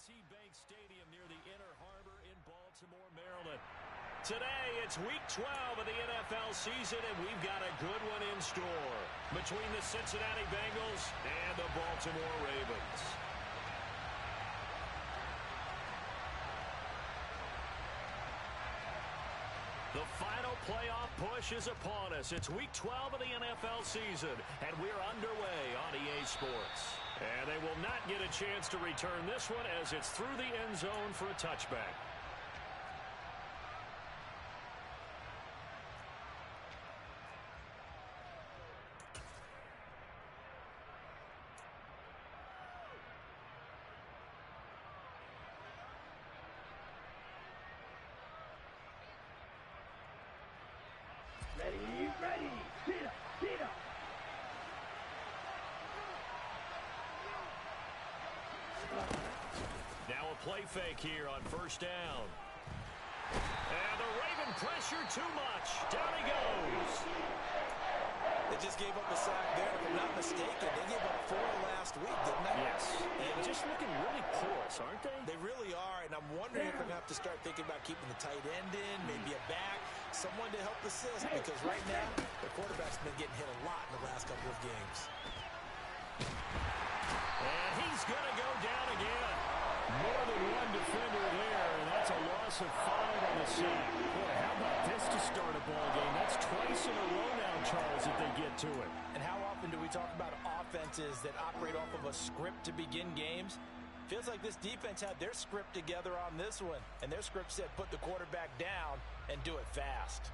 Bank Stadium near the Inner Harbor in Baltimore, Maryland. Today, it's Week 12 of the NFL season, and we've got a good one in store between the Cincinnati Bengals and the Baltimore Ravens. The final playoff push is upon us. It's Week 12 of the NFL season, and we're underway on EA Sports. And they will not get a chance to return this one as it's through the end zone for a touchback. Ready, get up. Now a play fake here on first down. And the Raven pressure too much. Down he goes. They just gave up a sack there, if I'm not mistaken. They gave up 4 last week, didn't they? Yes. And just looking really porous, aren't they? They really are, and I'm wondering if I'm going to have to start thinking about keeping the tight end in, maybe a back, someone to help assist, because right now, the quarterback's been getting hit a lot in the last couple of games. And he's going to go down again. More than one defender there, and that's a loss of 5 on the sack. Boy, how about this to start a ball game? That's twice in a row now, Charles, that they get to it. And how often do we talk about offenses that operate off of a script to begin games? Feels like this defense had their script together on this one, and their script said put the quarterback down and do it fast.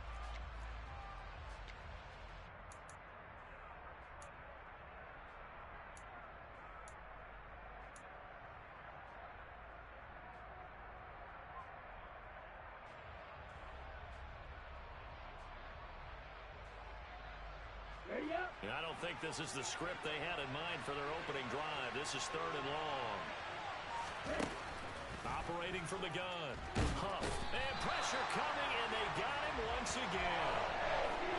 I don't think this is the script they had in mind for their opening drive. This is 3rd and long. Operating from the gun. Huff. And pressure coming, and they got him once again.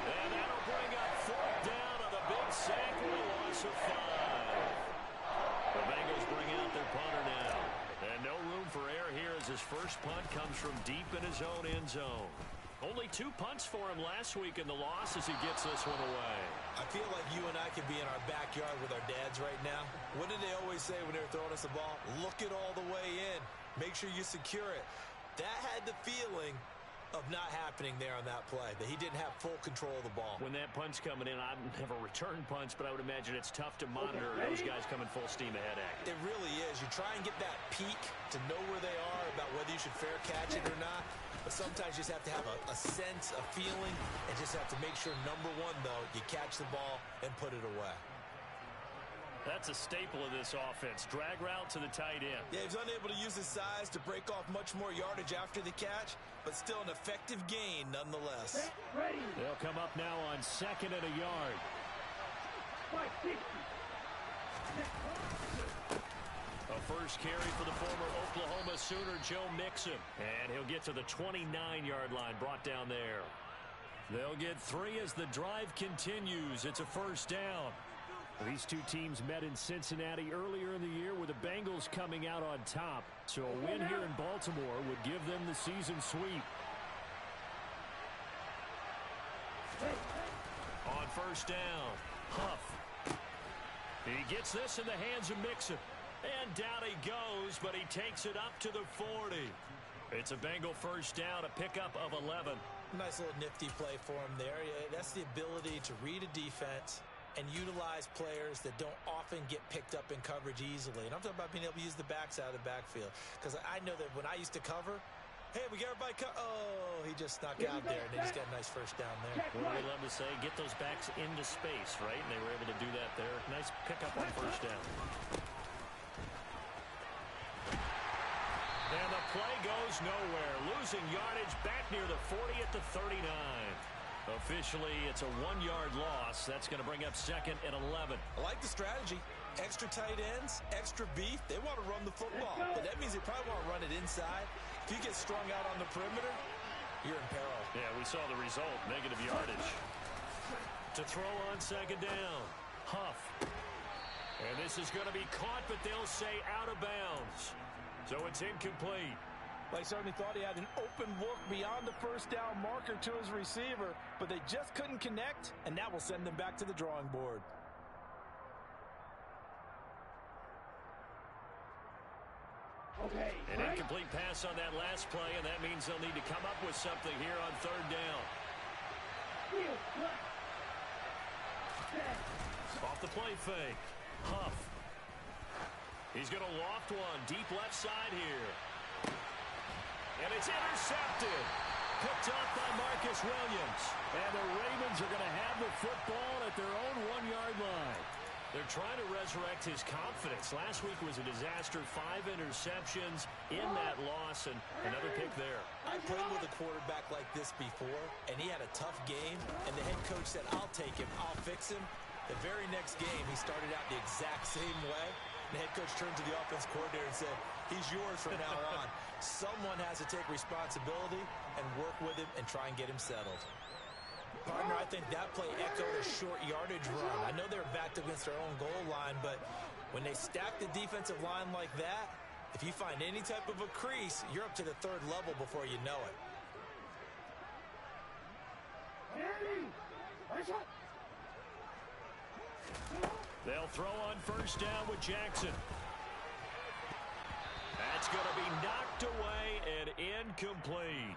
And that'll bring up 4th down on the big sack with a loss of 5. The Bengals bring out their punter now. And no room for error here as his first punt comes from deep in his own end zone. Only 2 punts for him last week in the loss as he gets this one away. I feel like you and I could be in our backyard with our dads right now. What did they always say when they were throwing us the ball? Look it all the way in. Make sure you secure it. That had the feeling of not happening there on that play, that he didn't have full control of the ball. When that punt's coming in, I've never returned punts, but I would imagine it's tough to monitor those guys coming full steam ahead at you. It really is. You try and get that peek to know where they are about whether you should fair catch it or not, but sometimes you just have to have a sense, a feeling, and just have to make sure, number one, though, you catch the ball and put it away. That's a staple of this offense. Drag route to the tight end. Yeah, he's unable to use his size to break off much more yardage after the catch, but still an effective gain nonetheless. They'll come up now on 2nd and a yard. A first carry for the former Oklahoma Sooner, Joe Mixon. And he'll get to the 29-yard line, brought down there. They'll get 3 as the drive continues. It's a first down. These two teams met in Cincinnati earlier in the year with the Bengals coming out on top. So a win here in Baltimore would give them the season sweep. On first down, Huff. He gets this in the hands of Mixon. And down he goes, but he takes it up to the 40. It's a Bengal first down, a pickup of 11. Nice little nifty play for him there. Yeah, that's the ability to read a defense and utilize players that don't often get picked up in coverage easily. And I'm talking about being able to use the backs out of the backfield. Because I know that when I used to cover, hey, we got everybody oh, he just snuck out there, and they just got a nice first down there. What we love to say, get those backs into space, right? And they were able to do that there. Nice pickup on first down. And the play goes nowhere. Losing yardage back near the 40 at the 39. Officially, it's a 1-yard loss. That's going to bring up 2nd and 11. I like the strategy. Extra tight ends, extra beef. They want to run the football, but that means they probably want to run it inside. If you get strung out on the perimeter, you're in peril. Yeah, we saw the result, negative yardage. To throw on 2nd down, Huff. And this is going to be caught, but they'll say out of bounds. So it's incomplete. They certainly thought he had an open look beyond the first down marker to his receiver, but they just couldn't connect, and that will send them back to the drawing board. Okay. An incomplete pass on that last play, and that means they'll need to come up with something here on third down. Off the play fake. Huff. He's going to loft one deep left side here. And it's intercepted. Picked up by Marcus Williams. And the Ravens are going to have the football at their own 1-yard line. They're trying to resurrect his confidence. Last week was a disaster. 5 interceptions in that loss, and another pick there. I played with a quarterback like this before, and he had a tough game, and the head coach said, I'll take him, I'll fix him. The very next game, he started out the exact same way. The head coach turned to the offense coordinator and said, he's yours from now on. Someone has to take responsibility and work with him and try and get him settled. Partner, I think that play echoed a short yardage run. I know they're backed against their own goal line, but when they stack the defensive line like that, if you find any type of a crease, you're up to the third level before you know it. They'll throw on first down with Jackson. That's going to be knocked away and incomplete.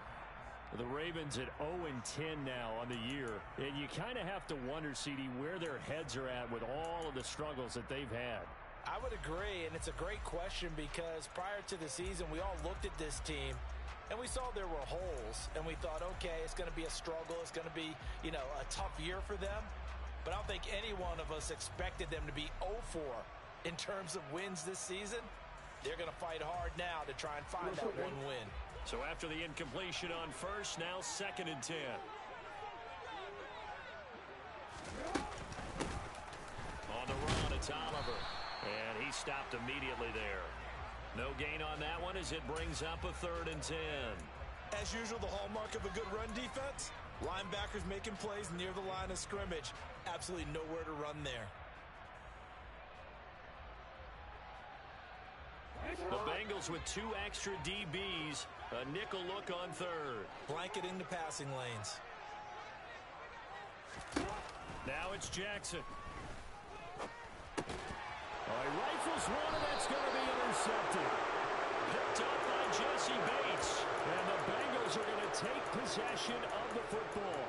The Ravens at 0-10 now on the year. And you kind of have to wonder, CD, where their heads are at with all of the struggles that they've had. I would agree, and it's a great question because prior to the season, we all looked at this team, and we saw there were holes, and we thought, okay, it's going to be a struggle. It's going to be, a tough year for them. But I don't think any one of us expected them to be 0-4 in terms of wins this season. They're going to fight hard now to try and find that one win. So after the incompletion on first, now 2nd and 10. On the run, it's Oliver. And he stopped immediately there. No gain on that one as it brings up a 3rd and 10. As usual, the hallmark of a good run defense, linebackers making plays near the line of scrimmage. Absolutely nowhere to run there. The Bengals with 2 extra DBs. A nickel look on 3rd. Blanket into passing lanes. Now it's Jackson. He rifles one, and that's going to be intercepted. Picked up by Jesse Bates. And the Bengals are going to take possession of the football.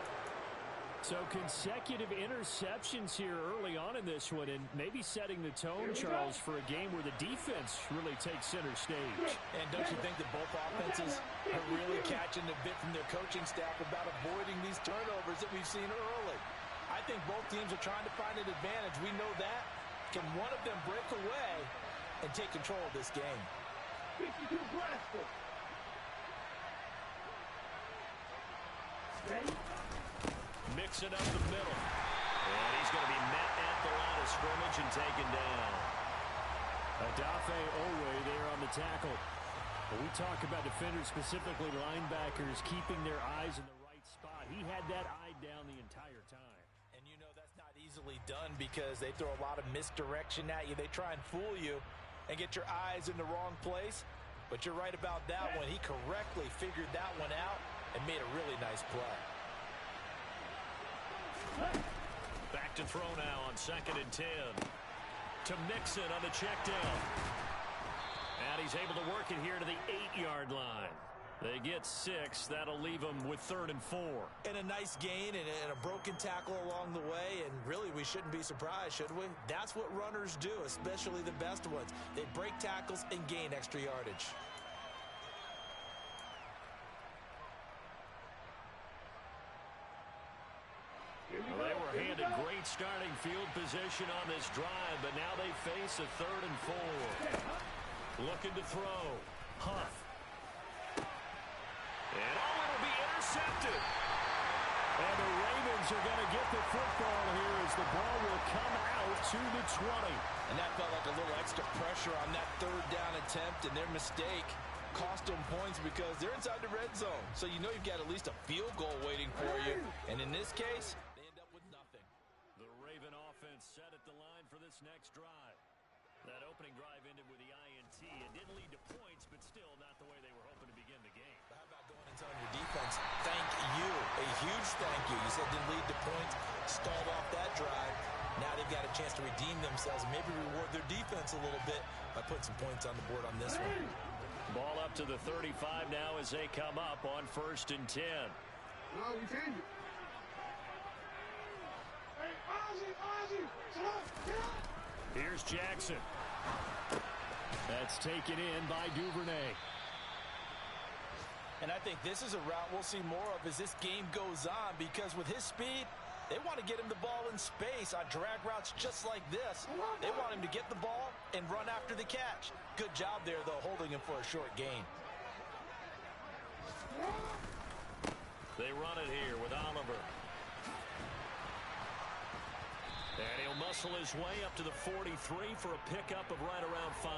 So consecutive interceptions here early on in this one, and maybe setting the tone, Charles, for a game where the defense really takes center stage. And don't you think that both offenses are really catching a bit from their coaching staff about avoiding these turnovers that we've seen early? I think both teams are trying to find an advantage. We know that. Can one of them break away and take control of this game? 52 Glasgow. Ready? Mixing up the middle. And he's going to be met at the line of scrimmage and taken down. Adafe Owe there on the tackle. When we talk about defenders, specifically linebackers, keeping their eyes in the right spot, he had that eye down the entire time. And you know that's not easily done because they throw a lot of misdirection at you. They try and fool you and get your eyes in the wrong place. But you're right about that one. He correctly figured that one out and made a really nice play. Back to throw now on 2nd and 10. To Mixon on the check down. And he's able to work it here to the 8-yard line. They get 6. That'll leave them with 3rd and 4. And a nice gain and a broken tackle along the way. And really, we shouldn't be surprised, should we? That's what runners do, especially the best ones. They break tackles and gain extra yardage. Well, they were handed great starting field position on this drive, but now they face a 3rd and 4. Looking to throw. Huff. And it'll be intercepted. And the Ravens are going to get the football here as the ball will come out to the 20. And that felt like a little extra pressure on that 3rd down attempt, and their mistake cost them points because they're inside the red zone. So you know you've got at least a field goal waiting for you. And in this case, they end up with nothing. The Raven offense set at the line for this next drive. That opening drive ended with the INT. It didn't lead to points, but Yes, thank you. You said didn't lead to points, stalled off that drive. Now they've got a chance to redeem themselves and maybe reward their defense a little bit by putting some points on the board on this one. Ball up to the 35 now as they come up on 1st and 10. No, we change it. Hey, Ozzy, shut up, get up. Here's Jackson. That's taken in by Duvernay. And I think this is a route we'll see more of as this game goes on, because with his speed, they want to get him the ball in space on drag routes just like this. They want him to get the ball and run after the catch. Good job there, though, holding him for a short gain. They run it here with Oliver. And he'll muscle his way up to the 43 for a pickup of right around 5.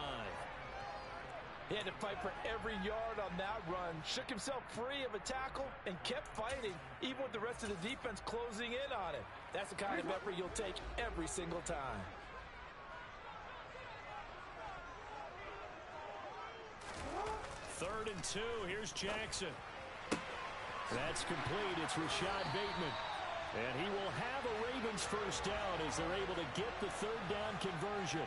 He had to fight for every yard on that run, shook himself free of a tackle, and kept fighting, even with the rest of the defense closing in on him. That's the kind of effort you'll take every single time. Third and 2. Here's Jackson. That's complete. It's Rashad Bateman. And he will have a Ravens first down as they're able to get the 3rd down conversion.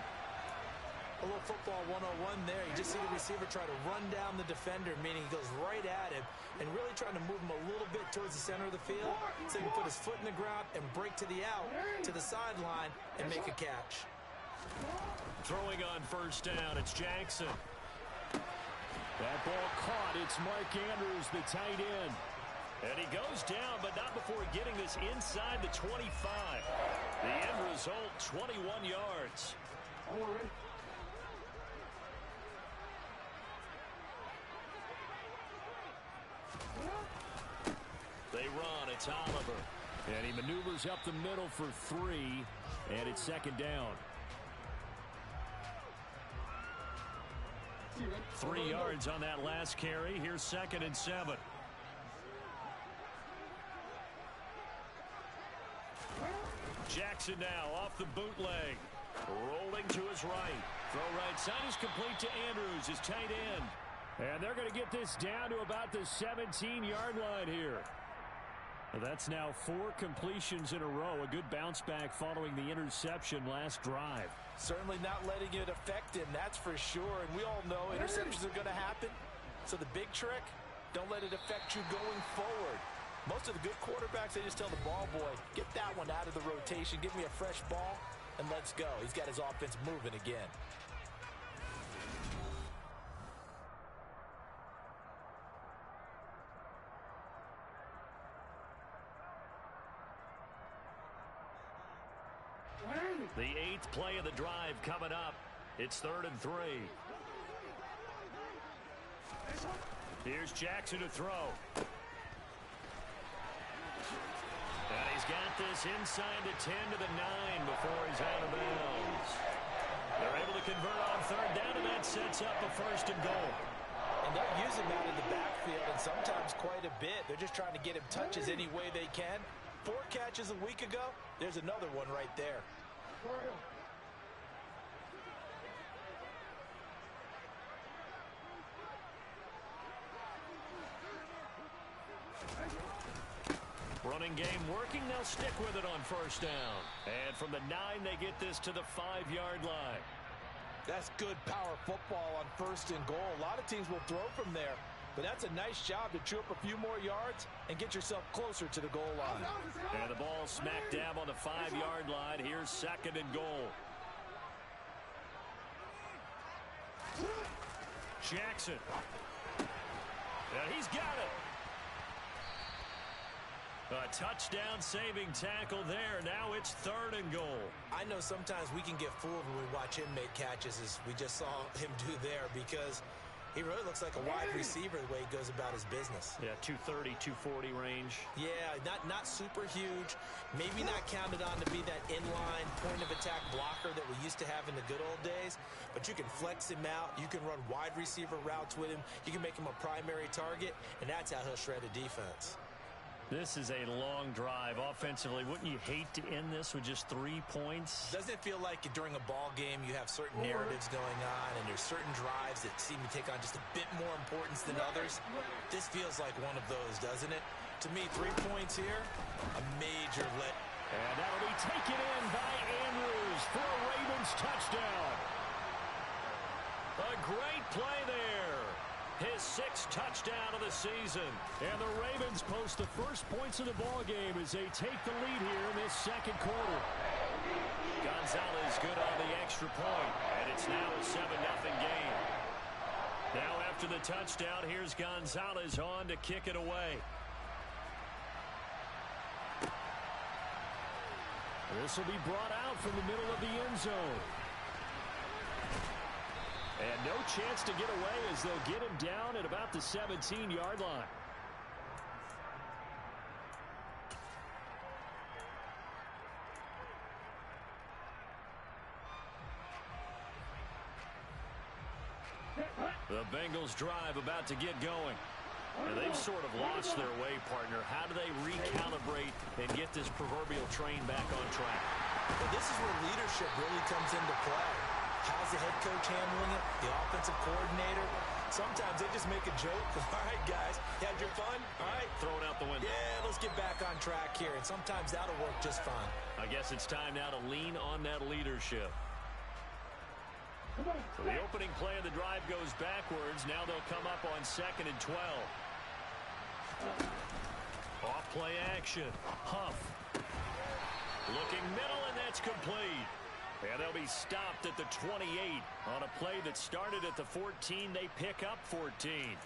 A little football 101 there. You just see the receiver try to run down the defender, meaning he goes right at him and really trying to move him a little bit towards the center of the field so he can put his foot in the ground and break to the out, to the sideline, and make a catch. Throwing on 1st down, it's Jackson. That ball caught. It's Mark Andrews, the tight end. And he goes down, but not before getting this inside the 25. The end result, 21 yards. They run. It's Oliver. And he maneuvers up the middle for 3. And it's 2nd down. 3 yards on that last carry. Here's 2nd and 7. Jackson now off the bootleg. Rolling to his right. Throw right side is complete to Andrews, his tight end. And they're going to get this down to about the 17-yard line here. That's now 4 completions in a row. A good bounce back following the interception last drive. Certainly not letting it affect him, that's for sure. And we all know interceptions are going to happen. So the big trick, don't let it affect you going forward. Most of the good quarterbacks, they just tell the ball boy, get that one out of the rotation, give me a fresh ball, and let's go. He's got his offense moving again. The 8th play of the drive coming up. It's 3rd and 3. Here's Jackson to throw. And he's got this inside the 10 to the 9 before he's out of bounds. They're able to convert on 3rd down, and that sets up a 1st and goal. And they'll use him out of the backfield, and sometimes quite a bit. They're just trying to get him touches any way they can. 4 catches a week ago. There's another one right there. Running game working. They'll stick with it on 1st down. And from the 9, they get this to the 5-yard line. That's good power football on 1st and goal. A lot of teams will throw from there, but that's a nice job to chew up a few more yards and get yourself closer to the goal line. And the ball smack dab on the 5-yard line. Here's 2nd and goal. Jackson. And he's got it. A touchdown saving tackle there. Now it's 3rd and goal. I know sometimes we can get fooled when we watch him make catches, as we just saw him do there, because he really looks like a wide receiver the way he goes about his business. Yeah, 230, 240 range. Yeah, not super huge. Maybe not counted on to be that inline point-of-attack blocker that we used to have in the good old days. But you can flex him out. You can run wide receiver routes with him. You can make him a primary target, and that's how he'll shred a defense. This is a long drive offensively. Wouldn't you hate to end this with just 3 points? Doesn't it feel like during a ball game you have certain narratives going on and there's certain drives that seem to take on just a bit more importance than others? This feels like one of those, doesn't it? To me, 3 points here, a major let. And that'll be taken in by Andrews for a Ravens touchdown. A great play there. His 6th touchdown of the season. And the Ravens post the first points of the ball game as they take the lead here in this second quarter. Gonzalez good on the extra point, and it's now a 7-0 game. Now after the touchdown, here's Gonzalez on to kick it away. This will be brought out from the middle of the end zone. And no chance to get away as they'll get him down at about the 17-yard line. The Bengals drive about to get going. And they've sort of lost their way, partner. How do they recalibrate and get this proverbial train back on track? Well, this is where leadership really comes into play. How's the head coach handling it? The offensive coordinator? Sometimes they just make a joke. All right, guys, you had your fun? All right. Throw it out the window. Yeah, let's get back on track here. And sometimes that'll work just fine. I guess it's time now to lean on that leadership. So the opening play of the drive goes backwards. Now they'll come up on 2nd and 12. Off play action. Huff. Looking middle, and that's complete. And they'll be stopped at the 28 on a play that started at the 14. They pick up 14.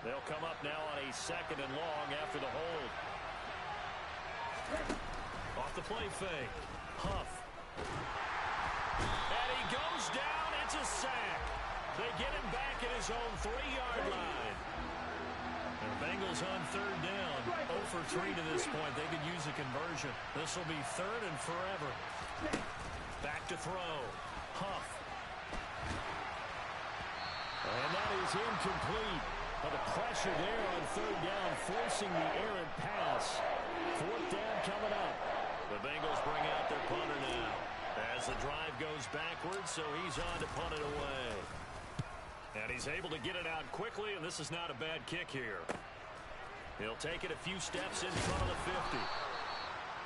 They'll come up now on a 2nd and long after the hold. Off the play fake. Huff. And he goes down. It's a sack. They get him back at his own 3-yard line. And the Bengals on 3rd down. 0 for 3 to this point. They could use a conversion. This will be 3rd and forever. Back to throw. Huff. And that is incomplete. But the pressure there on 3rd down, forcing the errant pass. 4th down coming up. The Bengals bring out their punter now as the drive goes backwards, so he's on to punt it away. And he's able to get it out quickly, and this is not a bad kick here. He'll take it a few steps in front of the 50.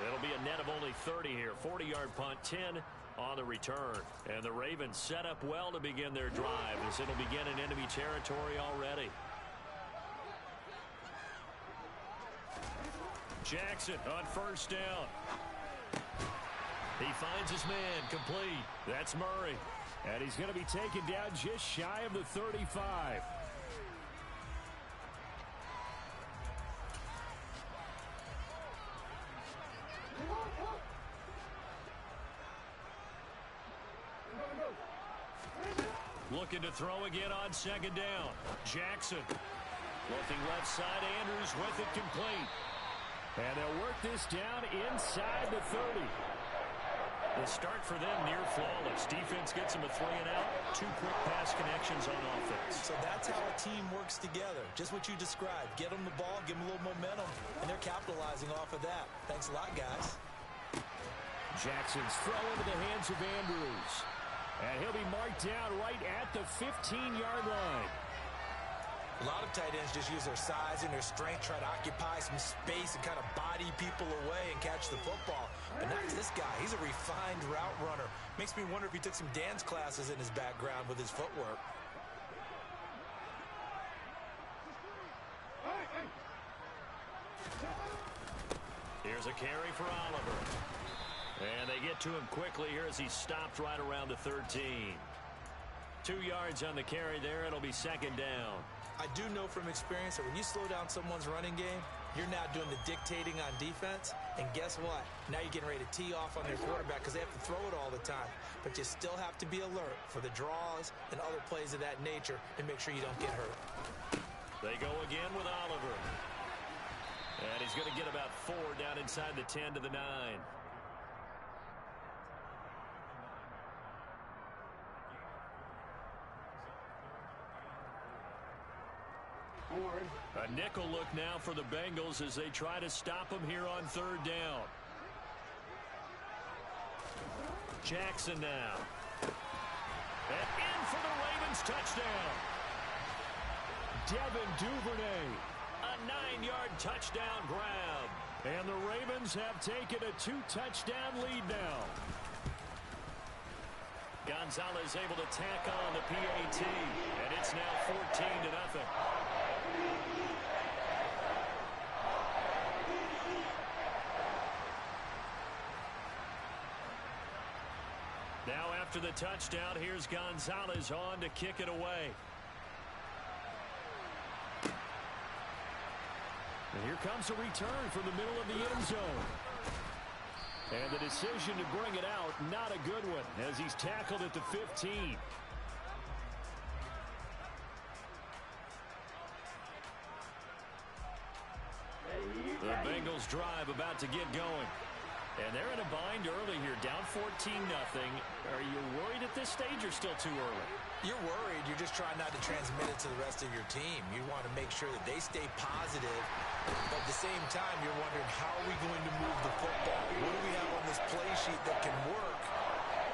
It'll be a net of only 30 here. 40-yard punt, 10 on the return. And the Ravens set up well to begin their drive as it'll begin in enemy territory already. Jackson on 1st down. He finds his man complete. That's Murray. And he's going to be taken down just shy of the 35. Looking to throw again on 2nd down. Jackson. Looking left side. Andrews with it complete. And they'll work this down inside the 30. The start for them near flawless. Defense gets them a 3 and out. 2 quick pass connections on offense. So that's how a team works together. Just what you described. Get them the ball, give them a little momentum, and they're capitalizing off of that. Thanks a lot, guys. Jackson's throw into the hands of Andrews. And he'll be marked down right at the 15-yard line. A lot of tight ends just use their size and their strength, try to occupy some space and kind of body people away and catch the football. But not this guy. He's a refined route runner. Makes me wonder if he took some dance classes in his background with his footwork. Here's a carry for Oliver. And they get to him quickly here as he's stopped right around the 13. 2 yards on the carry there. It'll be 2nd down. I do know from experience that when you slow down someone's running game, you're now doing the dictating on defense. And guess what? Now you're getting ready to tee off on their quarterback because they have to throw it all the time. But you still have to be alert for the draws and other plays of that nature and make sure you don't get hurt. They go again with Oliver. And he's going to get about 4 down inside the 10 to the 9. A nickel look now for the Bengals as they try to stop him here on 3rd down. Jackson now. And in for the Ravens touchdown. Devin Duvernay. A 9-yard touchdown grab. And the Ravens have taken a 2-touchdown lead now. Gonzalez able to tack on the PAT. And it's now 14-0. Now after the touchdown, here's Gonzalez on to kick it away. And here comes a return from the middle of the end zone. And the decision to bring it out, not a good one, as he's tackled at the 15. The Bengals drive about to get going. And they're in a bind early here, down 14-0. Are you worried at this stage or still too early? You're worried. You're just trying not to transmit it to the rest of your team. You want to make sure that they stay positive. But at the same time, you're wondering, how are we going to move the football? What do we have on this play sheet that can work?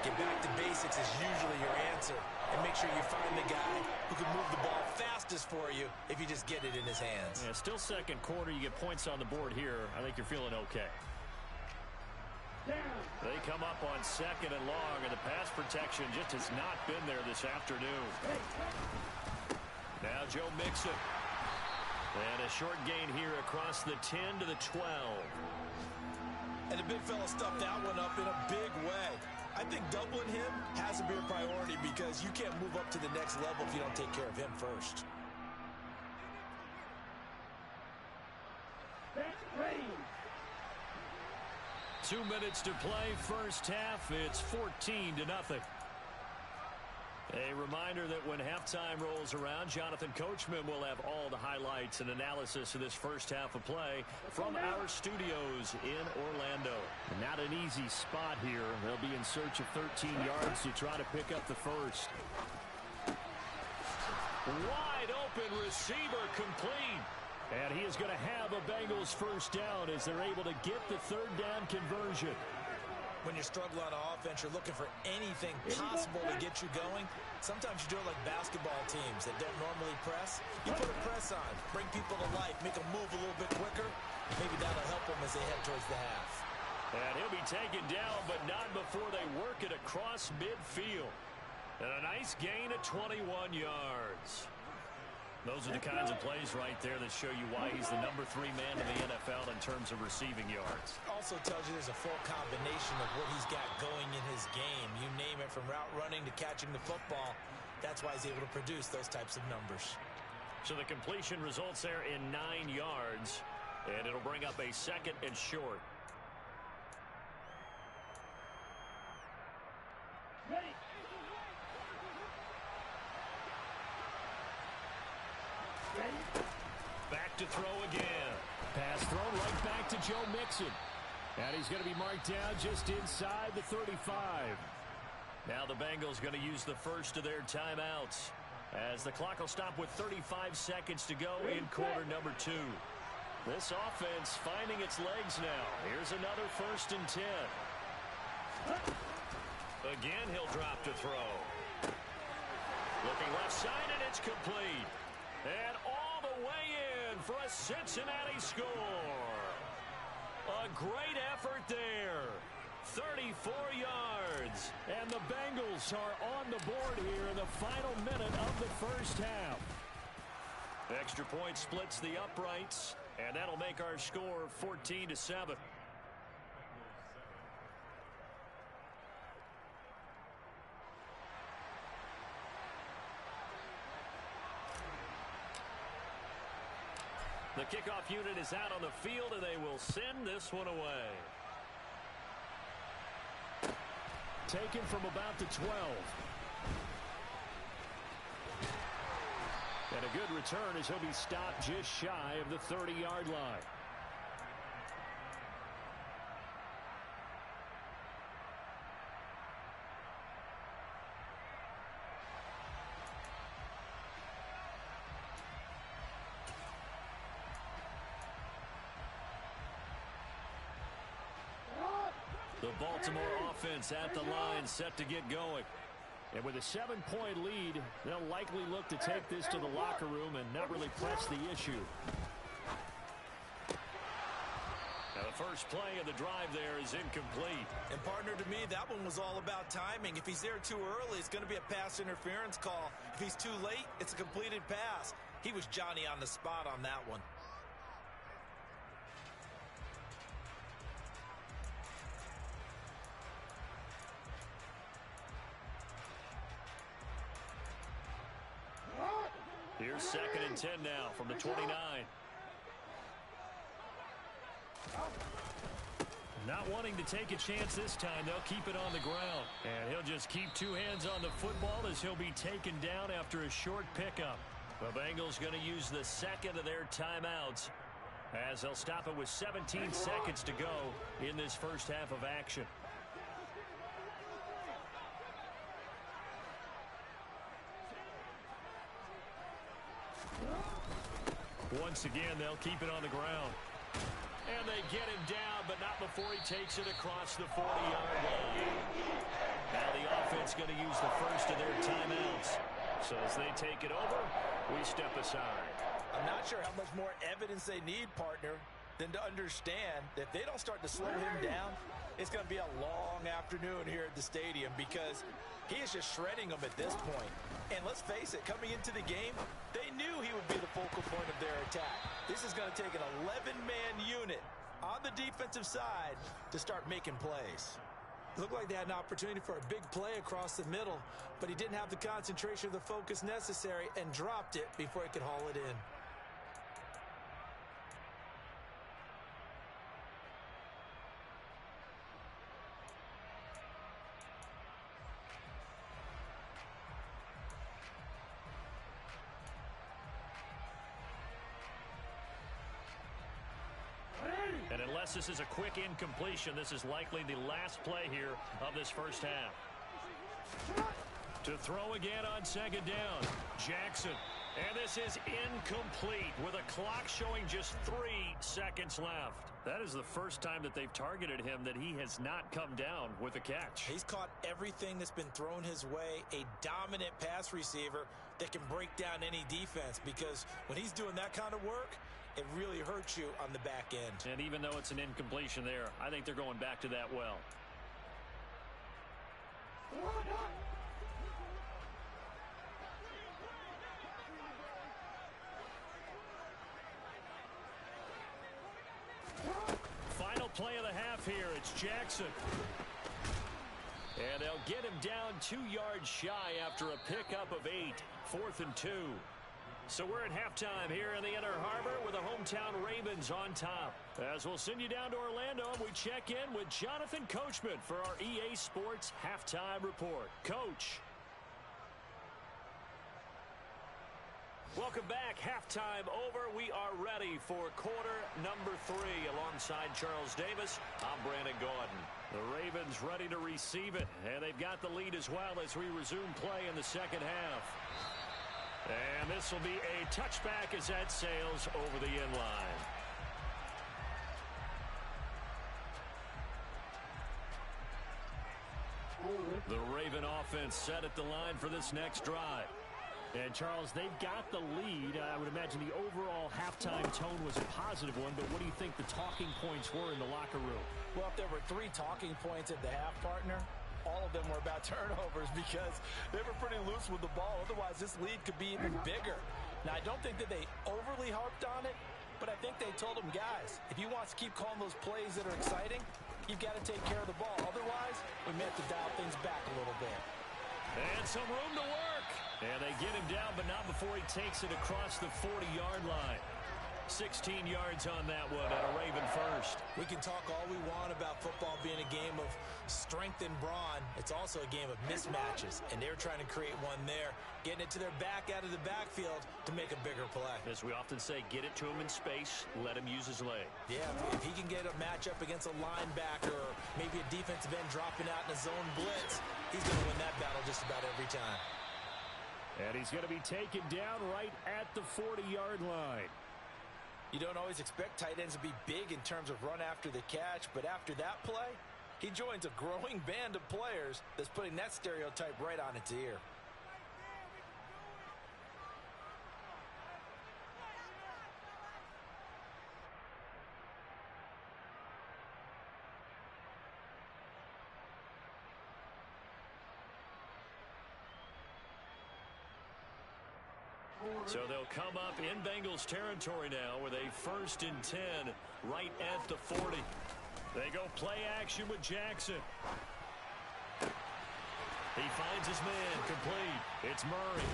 Get back to basics is usually your answer. And make sure you find the guy who can move the ball fastest for you if you just get it in his hands. Yeah, still second quarter. You get points on the board here. I think you're feeling okay. They come up on 2nd and long, and the pass protection just has not been there this afternoon. Now Joe Mixon. And a short gain here across the 10 to the 12. And the big fella stuffed that one up in a big way. I think doubling him has to be a priority because you can't move up to the next level if you don't take care of him first. That's ready. 2 minutes to play, first half. It's 14-0. A reminder that when halftime rolls around, Jonathan Coachman will have all the highlights and analysis of this first half of play from our studios in Orlando. Not an easy spot here. They'll be in search of 13 yards to try to pick up the first. Wide open receiver complete. And he is going to have a Bengals first down as they're able to get the 3rd down conversion. When you're struggling on offense, you're looking for anything possible to get you going. Sometimes you do it like basketball teams that don't normally press. You put a press on, bring people to life, make them move a little bit quicker. Maybe that'll help them as they head towards the half. And he'll be taken down, but not before they work it across midfield. And a nice gain of 21 yards. Those are the kinds of plays right there that show you why he's the number 3 man in the NFL in terms of receiving yards. Also tells you there's a full combination of what he's got going in his game. You name it, from route running to catching the football. That's why he's able to produce those types of numbers. So the completion results there in 9 yards, and it'll bring up a 2nd and short. Ready. Back to throw again. Pass thrown right back to Joe Mixon. And he's going to be marked down just inside the 35. Now the Bengals going to use the first of their timeouts, as the clock will stop with 35 seconds to go in quarter number 2. This offense finding its legs now. Here's another 1st and 10. Again, he'll drop to throw. Looking left side, and it's complete. And all the way in for a Cincinnati score. A great effort there. 34 yards. And the Bengals are on the board here in the final minute of the first half. Extra point splits the uprights, and that'll make our score 14-7. The kickoff unit is out on the field, and they will send this one away. Taken from about the 12. And a good return as he'll be stopped just shy of the 30-yard line. The Baltimore offense at the line, set to get going. And with a 7-point lead, they'll likely look to take this to the locker room and not really press the issue. Now the first play of the drive there is incomplete. And partner, to me, that one was all about timing. If he's there too early, it's going to be a pass interference call. If he's too late, it's a completed pass. He was Johnny on the spot on that one. Here's 2nd and 10 now from the 29. Not wanting to take a chance this time, they'll keep it on the ground. And he'll just keep 2 hands on the football as he'll be taken down after a short pickup. The Bengals going to use the 2nd of their timeouts as they'll stop it with 17 seconds to go in this first half of action. Once again, they'll keep it on the ground. And they get him down, but not before he takes it across the 40-yard line. Now the offense going to use the first of their timeouts. So as they take it over, we step aside. I'm not sure how much more evidence they need, partner, than to understand that if they don't start to slow him down, it's going to be a long afternoon here at the stadium because he is just shredding them at this point. And let's face it, coming into the game, they knew he would be the focal point of their attack. This is going to take an 11-man unit on the defensive side to start making plays. Looked like they had an opportunity for a big play across the middle, but he didn't have the concentration or the focus necessary and dropped it before he could haul it in. And unless this is a quick incompletion, this is likely the last play here of this first half. To throw again on 2nd down, Jackson. And this is incomplete with a clock showing just 3 seconds left. That is the first time that they've targeted him that he has not come down with a catch. He's caught everything that's been thrown his way, a dominant pass receiver that can break down any defense because when he's doing that kind of work, it really hurts you on the back end. And even though it's an incompletion there, I think they're going back to that well. Final play of the half here. It's Jackson. And they'll get him down 2 yards shy after a pickup of 8. 4th and 2. So we're at halftime here in the Inner Harbor with the hometown Ravens on top. As we'll send you down to Orlando, we check in with Jonathan Coachman for our EA Sports Halftime Report. Coach. Welcome back. Halftime over. We are ready for quarter number 3. Alongside Charles Davis, I'm Brandon Gordon. The Ravens ready to receive it, and they've got the lead as well as we resume play in the second half. And this will be a touchback as that sails over the end line. The Raven offense set at the line for this next drive. And, Charles, they've got the lead. I would imagine the overall halftime tone was a positive one, but what do you think the talking points were in the locker room? Well, if there were 3 talking points at the half, partner, all of them were about turnovers because they were pretty loose with the ball. Otherwise, this lead could be even bigger. Now, I don't think that they overly harped on it, but I think they told them, guys, if you want to keep calling those plays that are exciting, you've got to take care of the ball. Otherwise, we may have to dial things back a little bit. And some room to work. And they get him down, but not before he takes it across the 40-yard line. 16 yards on that one at a Raven first. We can talk all we want about football being a game of strength and brawn. It's also a game of mismatches, and they're trying to create one there, getting it to their back out of the backfield to make a bigger play. As we often say, get it to him in space, let him use his leg. Yeah, if he can get a matchup against a linebacker or maybe a defensive end dropping out in a zone blitz, he's going to win that battle just about every time. And he's going to be taken down right at the 40-yard line. You don't always expect tight ends to be big in terms of run after the catch, but after that play, He joins a growing band of players that's putting that stereotype right on its ear. So they'll come up in Bengals territory now with a 1st and 10 right at the 40. They go play action with Jackson. He finds his man complete. It's Murray.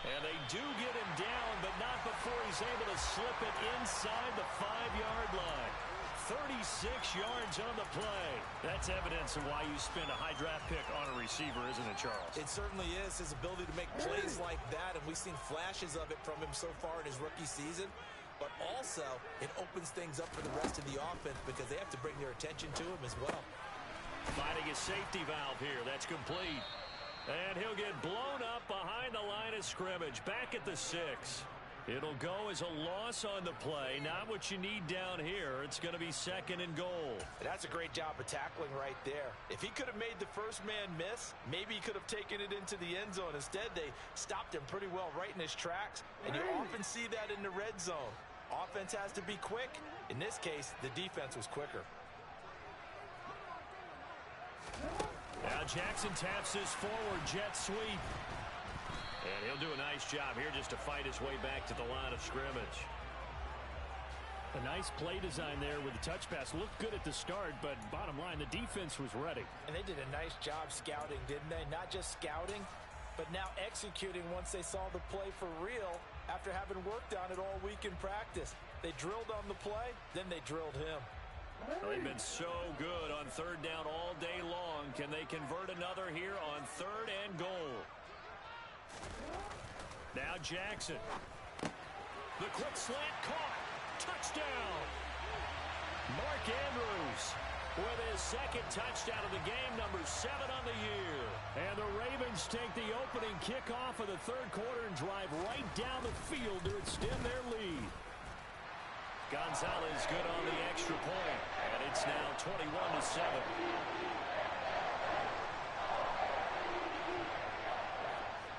And they do get him down, but not before he's able to slip it inside the 5-yard line. 36 yards on the play. That's evidence of why you spend a high draft pick on a receiver, isn't it, Charles? It certainly is. His ability to make plays like that, and we've seen flashes of it from him so far in his rookie season. But also, it opens things up for the rest of the offense because they have to bring their attention to him as well. Finding a safety valve here. That's complete. And he'll get blown up behind the line of scrimmage. Back at the 6. It'll go as a loss on the play. Not what you need down here. It's going to be 2nd and goal. That's a great job of tackling right there. If he could have made the first man miss, maybe he could have taken it into the end zone. Instead, they stopped him pretty well right in his tracks, and you often see that in the red zone. Offense has to be quick. In this case, the defense was quicker. Now Jackson taps this forward jet sweep. And he'll do a nice job here just to fight his way back to the line of scrimmage. A nice play design there with the touch pass. Looked good at the start, but bottom line, the defense was ready. And they did a nice job scouting, didn't they? Not just scouting, but now executing once they saw the play for real after having worked on it all week in practice. They drilled on the play, then they drilled him. Well, they've been so good on 3rd down all day long. Can they convert another here on 3rd and goal? Now Jackson. The quick slant caught. Touchdown. Mark Andrews with his 2nd touchdown of the game, number 7 on the year. And the Ravens take the opening kickoff of the 3rd quarter and drive right down the field to extend their lead. Gonzalez good on the extra point. And it's now 21-7.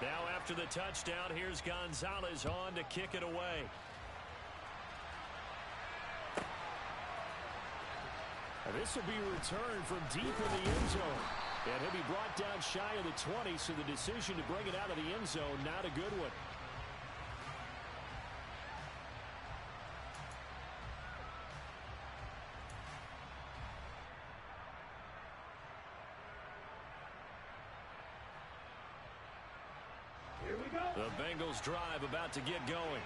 Now after the touchdown, here's Gonzalez on to kick it away. This will be returned from deep in the end zone. And he'll be brought down shy of the 20, so the decision to bring it out of the end zone, not a good one. The Bengals drive about to get going.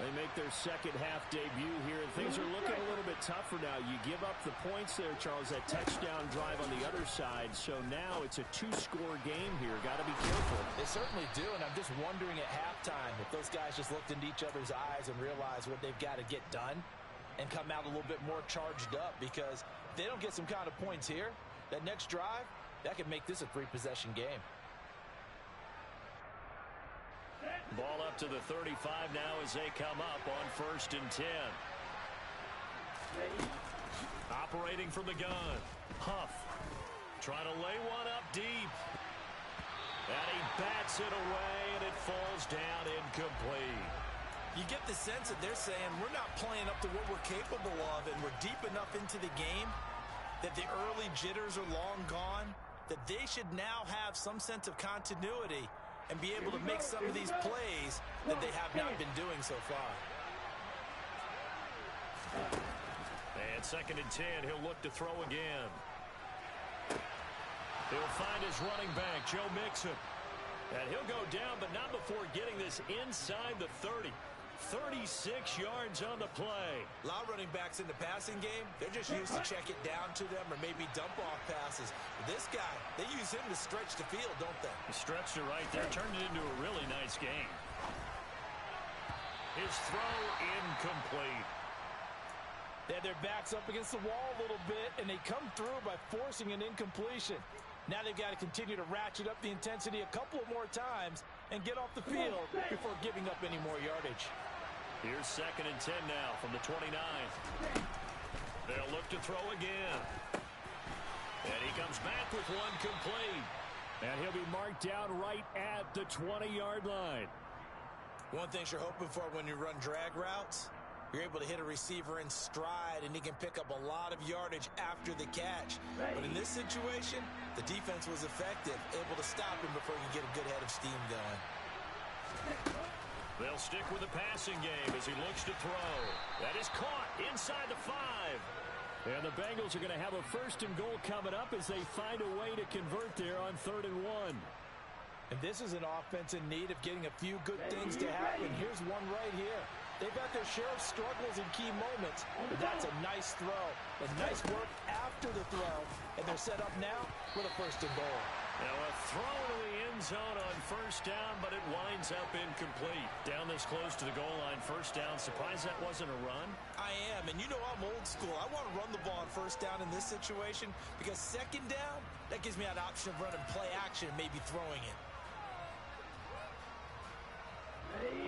They make their 2nd half debut here, and things are looking a little bit tougher now. You give up the points there, Charles, that touchdown drive on the other side. So now it's a 2-score game here. Got to be careful. They certainly do, and I'm just wondering at halftime if those guys just looked into each other's eyes and realized what they've got to get done and come out a little bit more charged up, because if they don't get some kind of points here, that next drive, that could make this a 3-possession game. Ball up to the 35 now as they come up on 1st and 10. Operating from the gun. Huff trying to lay one up deep. And he bats it away, and it falls down incomplete. You get the sense that they're saying we're not playing up to what we're capable of, and we're deep enough into the game that the early jitters are long gone, that they should now have some sense of continuity and be able to make some of these plays that they have not been doing so far. And 2nd and 10, he'll look to throw again. He'll find his running back, Joe Mixon. And he'll go down, but not before getting this inside the 30. 36 yards on the play. A lot of running backs in the passing game, they're just used to check it down to them or maybe dump off passes. But this guy, they use him to stretch the field, don't they? He stretched it right there, turned it into a really nice game. His throw incomplete. They had their backs up against the wall a little bit, and they come through by forcing an incompletion. Now they've got to continue to ratchet up the intensity a couple of more times and get off the field before giving up any more yardage. Here's 2nd and 10 now from the 29. They'll look to throw again. And he comes back with one complete. And he'll be marked down right at the 20-yard line. One thing you're hoping for when you run drag routes, you're able to hit a receiver in stride, and he can pick up a lot of yardage after the catch. But in this situation, the defense was effective, able to stop him before he could get a good head of steam going. They'll stick with the passing game as he looks to throw. That is caught inside the 5. And the Bengals are going to have a 1st and goal coming up as they find a way to convert there on 3rd and 1. And this is an offense in need of getting a few good things to happen. Here's one right here. They've had their share of struggles in key moments, but that's a nice throw. And nice work after the throw. And they're set up now with a 1st and goal. Now a throw to the end zone on 1st down, but it winds up incomplete. Down this close to the goal line, 1st down. Surprised that wasn't a run? I am, and you know I'm old school. I want to run the ball on 1st down in this situation because 2nd down, that gives me an option of running play action and maybe throwing it.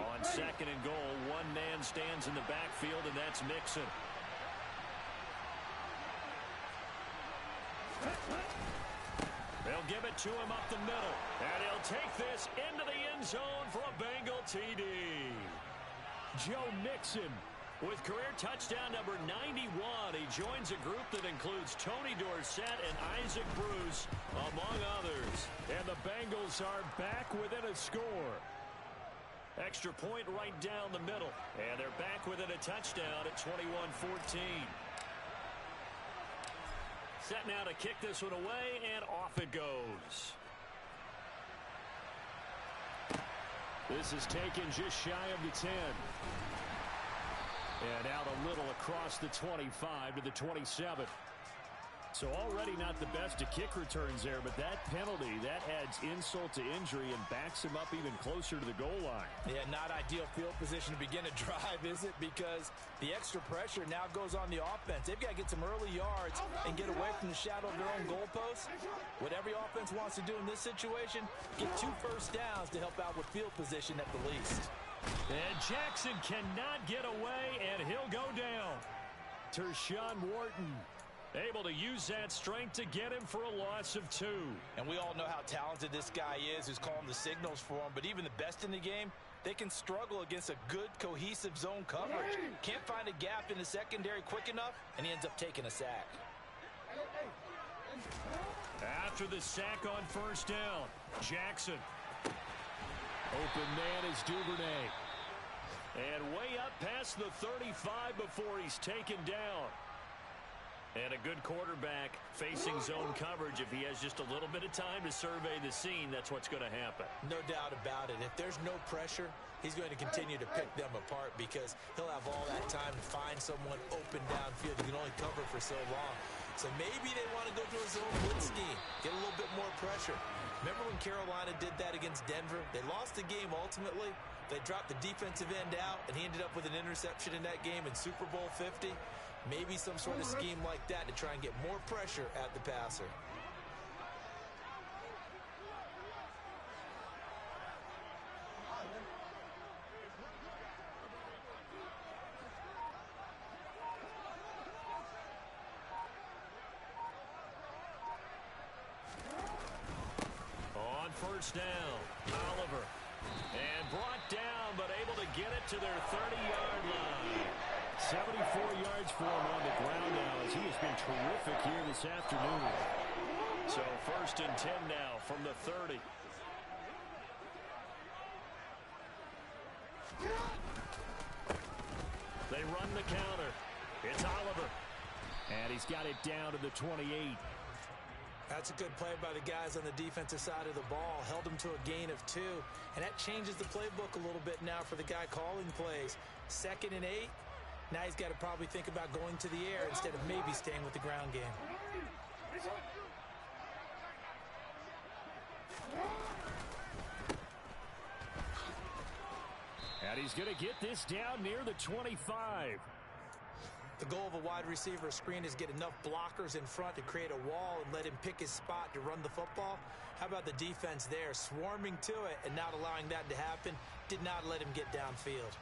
On 2nd and goal, one man stands in the backfield, and that's Mixon. They'll give it to him up the middle, and he'll take this into the end zone for a Bengal TD. Joe Mixon with career touchdown number 91. He joins a group that includes Tony Dorsett and Isaac Bruce, among others. And the Bengals are back within a score. Extra point right down the middle. And they're back within a touchdown at 21-14. Set now to kick this one away, and off it goes. This is taken just shy of the 10. And out a little across the 25 to the 27. So already not the best of kick returns there, but that penalty, that adds insult to injury and backs him up even closer to the goal line. Yeah, not ideal field position to begin a drive, is it? Because the extra pressure now goes on the offense. They've got to get some early yards and get away from the shadow of their own goalposts. What every offense wants to do in this situation, get 2 1st downs to help out with field position at the least. And Jackson cannot get away, and he'll go down. Tershawn Wharton able to use that strength to get him for a loss of 2. And we all know how talented this guy is, who's calling the signals for him. But even the best in the game, they can struggle against a good, cohesive zone coverage. Can't find a gap in the secondary quick enough, and he ends up taking a sack. After the sack on 1st down, Jackson. Open man is Duvernay. And way up past the 35 before he's taken down. And a good quarterback facing zone coverage. If he has just a little bit of time to survey the scene, that's what's going to happen. No doubt about it. If there's no pressure, he's going to continue to pick them apart because he'll have all that time to find someone open downfield. He can only cover for so long. So maybe they want to go to a zone blitz scheme, get a little bit more pressure. Remember when Carolina did that against Denver? They lost the game ultimately. They dropped the defensive end out, and he ended up with an interception in that game in Super Bowl 50. Maybe some sort of scheme like that to try and get more pressure at the passer. On 1st down, Oliver. And brought down, but able to get it to their 30-yard line. 74 yards for him on the ground now as he has been terrific here this afternoon. So 1st and 10 now from the 30. They run the counter. It's Oliver. And he's got it down to the 28. That's a good play by the guys on the defensive side of the ball. Held him to a gain of 2. And that changes the playbook a little bit now for the guy calling plays. 2nd and 8. Now he's got to probably think about going to the air instead of maybe staying with the ground game. And he's going to get this down near the 25. The goal of a wide receiver screen is get enough blockers in front to create a wall and let him pick his spot to run the football. How about the defense there, swarming to it and not allowing that to happen? Did not let him get downfield.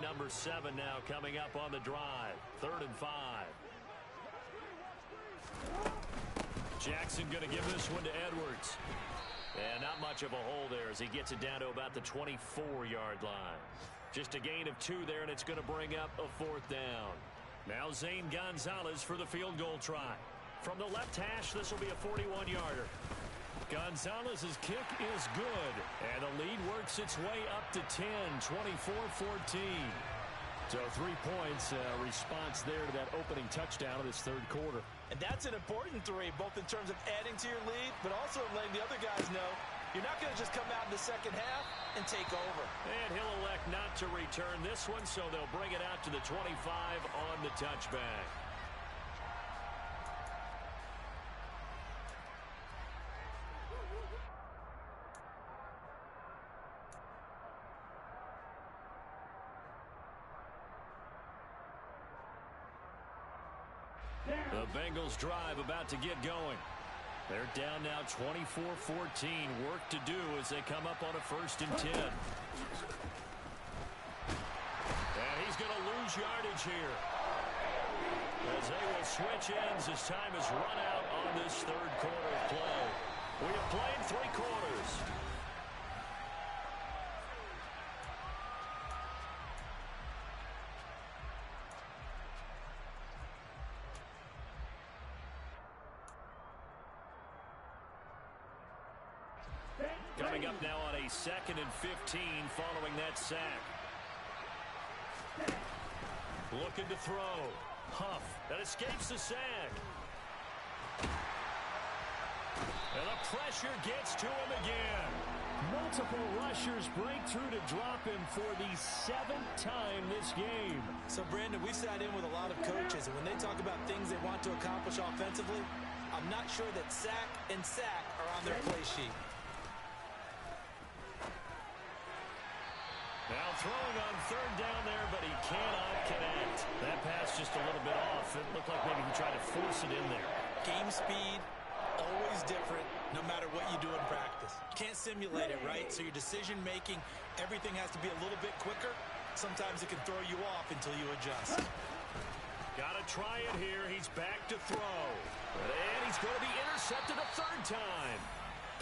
play number 7 now coming up on the drive. 3rd and 5. Jackson going to give this one to Edwards. And not much of a hole there as he gets it down to about the 24-yard line. Just a gain of 2 there, and it's going to bring up a 4th down. Now Zane Gonzalez for the field goal try. From the left hash, this will be a 41-yarder. Gonzalez's kick is good, and the lead works its way up to 10, 24-14. So 3 points, response there to that opening touchdown of this 3rd quarter. And that's an important 3, both in terms of adding to your lead, but also letting the other guys know you're not going to just come out in the second half and take over. And he'll elect not to return this one, so they'll bring it out to the 25 on the touchback. The Bengals drive about to get going. They're down now 24-14. Work to do as they come up on a 1st and 10. And he's going to lose yardage here, as they will switch ends as time is run out on this 3rd quarter of play. We have played 3 quarters. Coming up now on a 2nd and 15 following that sack. Looking to throw. Huff. That escapes the sack. And the pressure gets to him again. Multiple rushers break through to drop him for the 7th time this game. So, Brandon, we sat in with a lot of coaches, and when they talk about things they want to accomplish offensively, I'm not sure that sack and sack are on their play sheet. Now throwing on 3rd down there, but he cannot connect. That pass just a little bit off. It looked like maybe he tried to force it in there. Game speed, always different, no matter what you do in practice. You can't simulate it, right? So your decision-making, everything has to be a little bit quicker. Sometimes it can throw you off until you adjust. Got to try it here. He's back to throw. And he's going to be intercepted a 3rd time.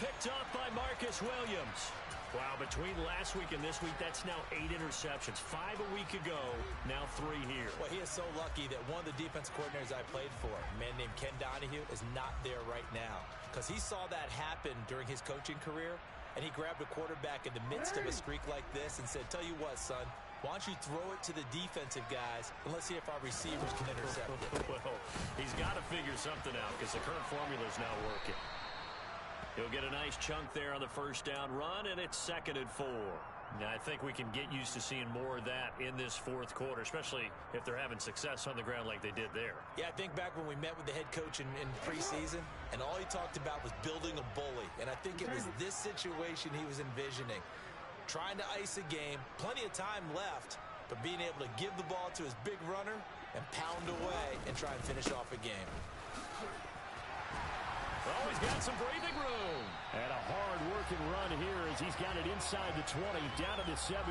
Picked off by Marcus Williams. Wow, between last week and this week, that's now 8 interceptions. 5 a week ago, now 3 here. Well, he is so lucky that one of the defense coordinators I played for, a man named Ken Donahue, is not there right now. Because he saw that happen during his coaching career, and he grabbed a quarterback in the midst of a streak like this and said, tell you what, son, why don't you throw it to the defensive guys, and let's see if our receivers can intercept it. Well, he's got to figure something out because the current formula is not working. He'll get a nice chunk there on the 1st down run, and it's 2nd and 4. Now, I think we can get used to seeing more of that in this 4th quarter, especially if they're having success on the ground like they did there. Yeah, I think back when we met with the head coach in preseason, and all he talked about was building a bully. And I think it was this situation he was envisioning. Trying to ice a game, plenty of time left, but being able to give the ball to his big runner and pound away and try and finish off a game. Oh, he's got some breathing room. And a hard-working run here as he's got it inside the 20, down to the 17.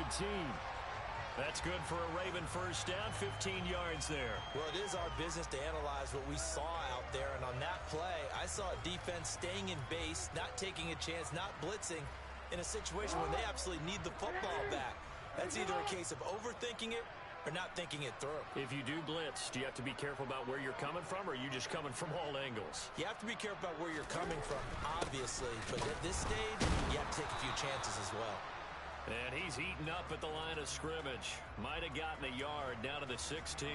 That's good for a Raven 1st down, 15 yards there. Well, it is our business to analyze what we saw out there, and on that play, I saw a defense staying in base, not taking a chance, not blitzing, in a situation where they absolutely need the football back. That's either a case of overthinking it or not thinking it through. If you do blitz, do you have to be careful about where you're coming from, or are you just coming from all angles? You have to be careful about where you're coming from, obviously, but at this stage, you have to take a few chances as well. And he's eaten up at the line of scrimmage. Might have gotten a yard down to the 16.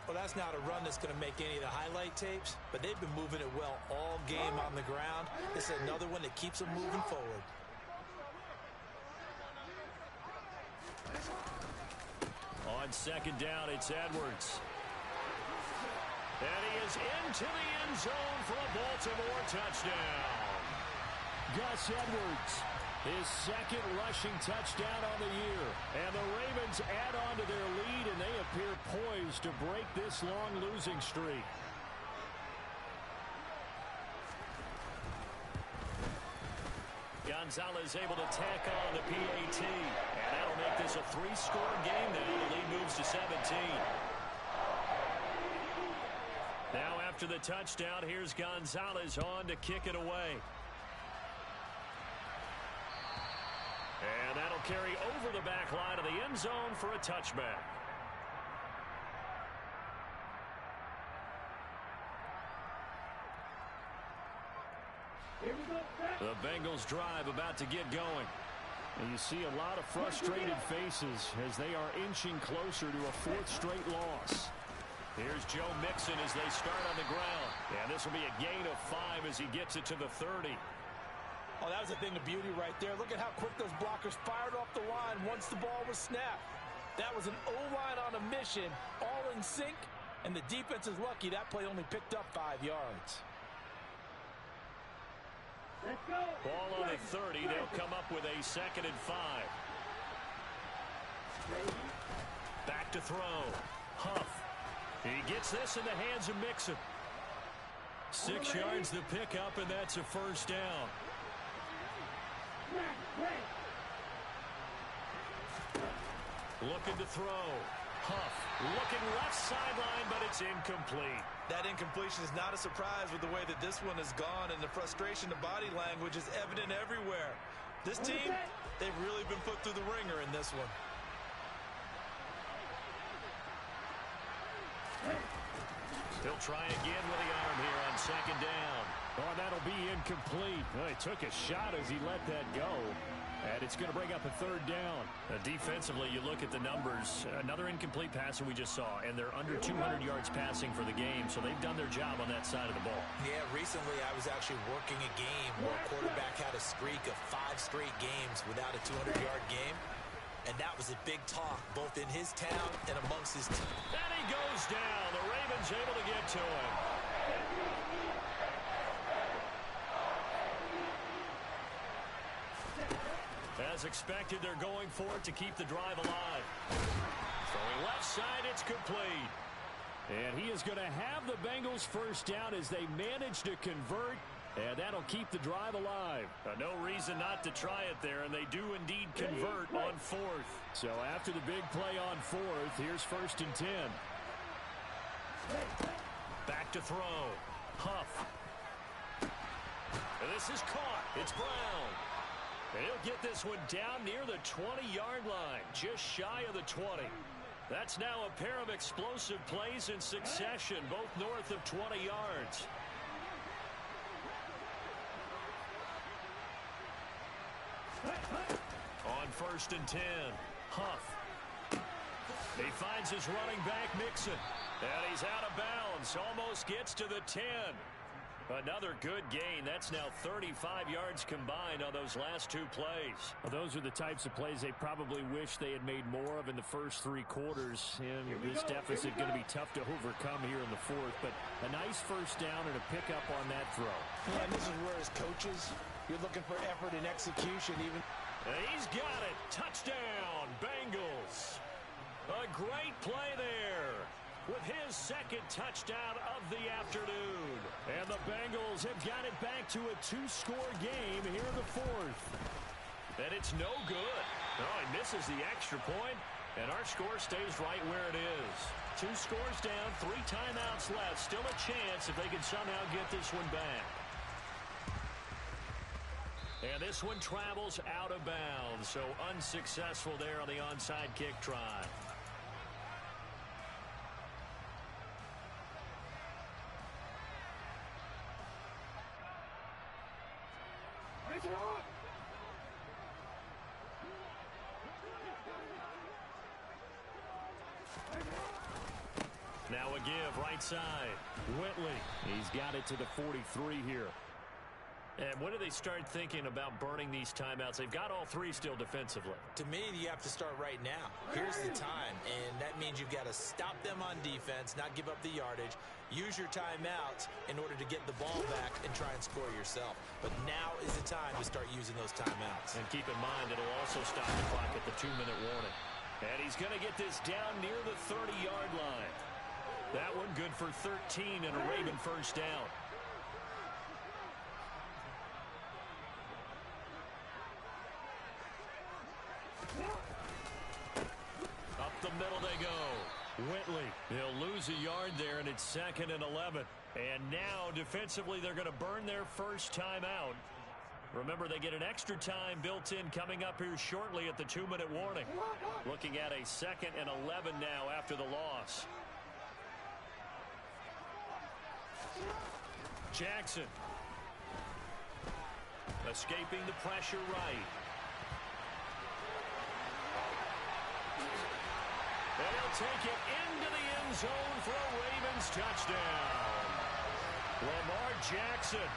Well, that's not a run that's going to make any of the highlight tapes, but they've been moving it well all game on the ground. This is another one that keeps them moving forward. On 2nd down, it's Edwards. And he is into the end zone for a Baltimore touchdown. Gus Edwards, his 2nd rushing touchdown on the year. And the Ravens add on to their lead, and they appear poised to break this long losing streak. Gonzalez able to tack on the PAT. And that'll make this a 3-score game now. The lead moves to 17. Now after the touchdown, here's Gonzalez on to kick it away. And that'll carry over the back line of the end zone for a touchback. The Bengals drive about to get going. And you see a lot of frustrated faces as they are inching closer to a 4th straight loss. Here's Joe Mixon as they start on the ground. And this will be a gain of 5 as he gets it to the 30. Oh, that was a thing of beauty right there. Look at how quick those blockers fired off the line once the ball was snapped. That was an O-line on a mission, all in sync, and the defense is lucky that play only picked up 5 yards. Let's go. Ball on the 30. They'll come up with a 2nd and 5. Back to throw. Huff. He gets this in the hands of Mixon. 6 yards the pickup, and that's a 1st down. Looking to throw. Huff looking left sideline, but it's incomplete. That incompletion is not a surprise with the way that this one has gone, and the frustration of body language is evident everywhere. This team, they've really been put through the ringer in this one. He'll try again with the arm here on 2nd down. Oh, that'll be incomplete. Oh, he took a shot as he let that go. And it's going to bring up a 3rd down. Defensively, you look at the numbers. Another incomplete pass that we just saw, and they're under 200 yards passing for the game, so they've done their job on that side of the ball. Yeah, recently I was actually working a game where a quarterback had a streak of 5 straight games without a 200-yard game, and that was a big talk, both in his town and amongst his team. And he goes down. The Ravens able to get to him. As expected, they're going for it to keep the drive alive. Throwing left side, it's complete. And he is going to have the Bengals 1st down as they manage to convert, and that'll keep the drive alive. No reason not to try it there, and they do indeed convert on 4th. So after the big play on 4th, here's 1st and 10. Back to throw. Huff. And this is caught. It's Brown. And he'll get this one down near the 20-yard line, just shy of the 20. That's now a pair of explosive plays in succession, both north of 20 yards. On 1st and 10, Huff. He finds his running back, Mixon. And he's out of bounds, almost gets to the 10. Another good gain. That's now 35 yards combined on those last 2 plays. Well, those are the types of plays they probably wish they had made more of in the first 3 quarters. And this deficit going to be tough to overcome here in the 4th. But a nice 1st down and a pickup on that throw. Yeah, and this is where as coaches, you're looking for effort and execution even. And he's got it. Touchdown, Bengals. A great play there with his 2nd touchdown of the afternoon. And the Bengals have got it back to a 2-score game here in the 4th. And it's no good. Oh, he misses the extra point, and our score stays right where it is. 2 scores down, 3 timeouts left. Still a chance if they can somehow get this one back. And this one travels out of bounds, so unsuccessful there on the onside kick try. Now a give, right side. Whitley, he's got it to the 43 here. And when do they start thinking about burning these timeouts? They've got all 3 still defensively. To me, you have to start right now. Here's the time, and that means you've got to stop them on defense, not give up the yardage, use your timeouts in order to get the ball back and try and score yourself. But now is the time to start using those timeouts. And keep in mind, it'll also stop the clock at the 2-minute warning. And he's going to get this down near the 30-yard line. That one good for 13 and a Raven 1st down. Whitley, he'll lose a yard there, and it's 2nd and 11. And now, defensively, they're going to burn their first time out. Remember, they get an extra time built in coming up here shortly at the 2-minute warning. Looking at a 2nd and 11 now after the loss. Jackson. Escaping the pressure right. And he'll take it into the end zone for a Ravens touchdown. Lamar Jackson,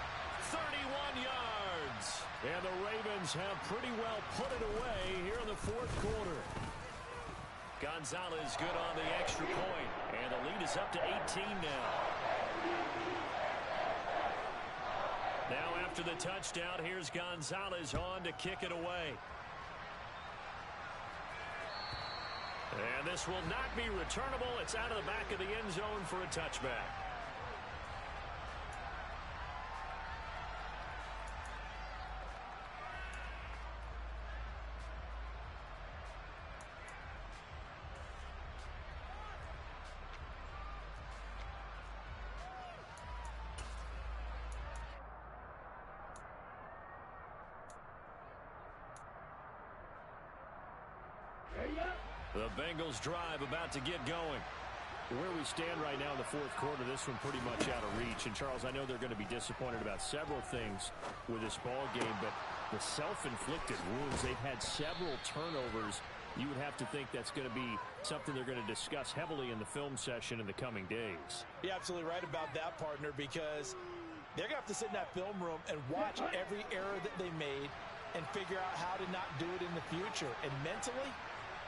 31 yards. And the Ravens have pretty well put it away here in the 4th quarter. Gonzalez good on the extra point. And the lead is up to 18 now. Now after the touchdown, here's Gonzalez on to kick it away. And this will not be returnable. It's out of the back of the end zone for a touchback. The Bengals drive about to get going. Where we stand right now in the 4th quarter, this one pretty much out of reach. And, Charles, I know they're going to be disappointed about several things with this ball game, but the self-inflicted wounds, they've had several turnovers. You would have to think that's going to be something they're going to discuss heavily in the film session in the coming days. You're absolutely right about that, partner, because they're going to have to sit in that film room and watch every error that they made and figure out how to not do it in the future. And mentally,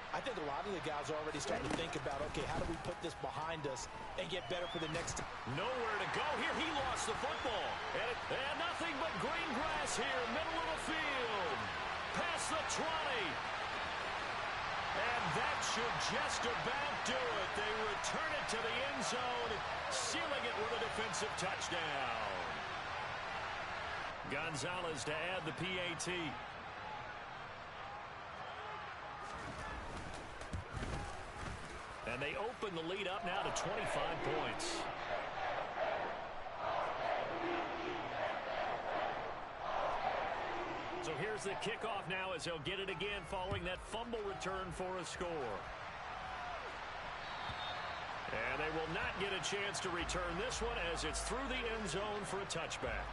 I think a lot of the guys are already starting to think about, okay, how do we put this behind us and get better for the next time? Nowhere to go here. He lost the football. And nothing but green grass here, middle of the field. Past the 20. And that should just about do it. They return it to the end zone, sealing it with a defensive touchdown. Gonzalez to add the PAT. And they open the lead up now to 25 points. So here's the kickoff now as he'll get it again following that fumble return for a score. And they will not get a chance to return this one as it's through the end zone for a touchback.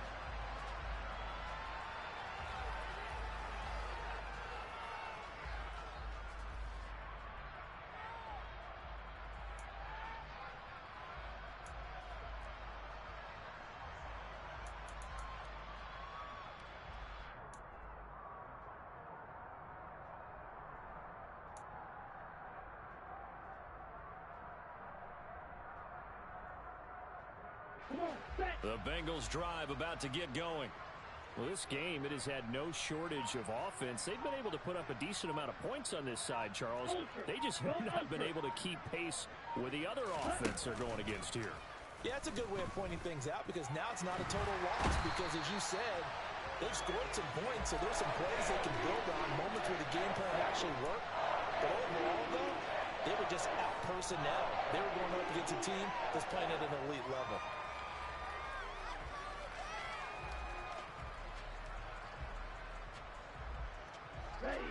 The Bengals drive about to get going. Well, this game, it has had no shortage of offense. They've been able to put up a decent amount of points on this side, Charles. They just have not been able to keep pace with the other offense they're going against here. Yeah, it's a good way of pointing things out because now it's not a total loss because, as you said, they've scored some points, so there's some plays they can build on, moments where the game plan actually worked. But overall, though, they were just out personnel. They were going up against a team that's playing at an elite level.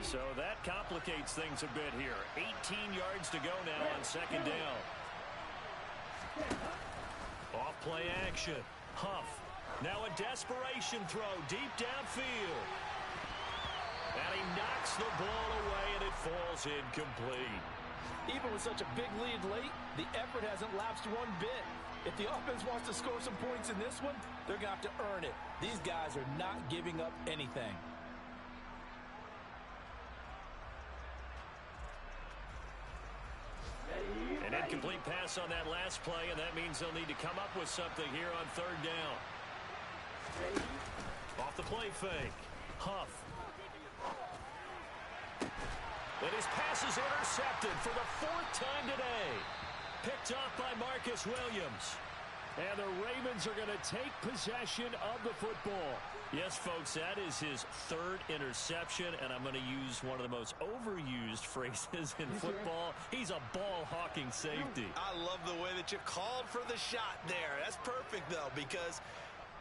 So that complicates things a bit here. 18 yards to go now on 2nd down. Off play action. Huff. Now a desperation throw deep downfield. And he knocks the ball away and it falls incomplete. Even with such a big lead late, the effort hasn't lapsed one bit. If the offense wants to score some points in this one, they're going to have to earn it. These guys are not giving up anything. An incomplete pass on that last play, and that means they'll need to come up with something here on 3rd down. Off the play fake. Huff. And his pass is intercepted for the 4th time today. Picked off by Marcus Williams. And the Ravens are going to take possession of the football. Yes, folks, that is his third interception, and I'm going to use one of the most overused phrases in football. He's a ball-hawking safety. I love the way that you called for the shot there. That's perfect, though, because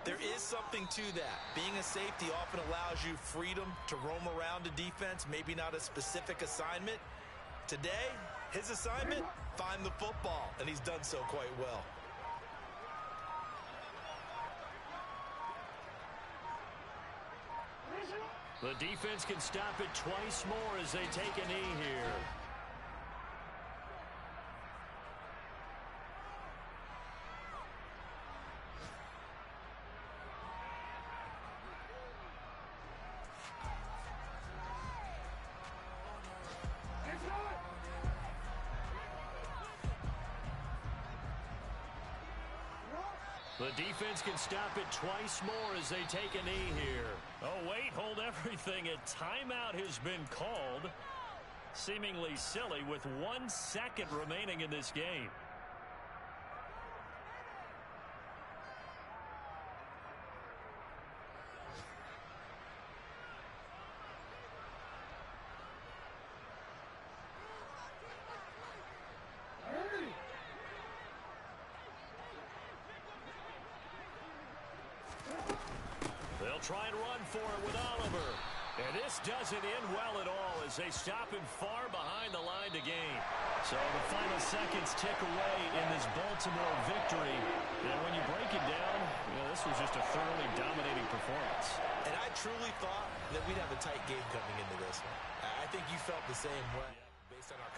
there is something to that. Being a safety often allows you freedom to roam around the defense, maybe not a specific assignment. Today, his assignment, find the football, and he's done so quite well. The defense can stop it twice more as they take a knee here. The defense can stop it twice more as they take a knee here. Oh, wait, hold everything. A timeout has been called. Seemingly silly with 1 second remaining in this game. They'll try and run for it with Oliver. And this doesn't end well at all as they stop him far behind the line to gain. So the final seconds tick away in this Baltimore victory. And when you break it down, this was just a thoroughly dominating performance. And I truly thought that we'd have a tight game coming into this one. I think you felt the same way based on our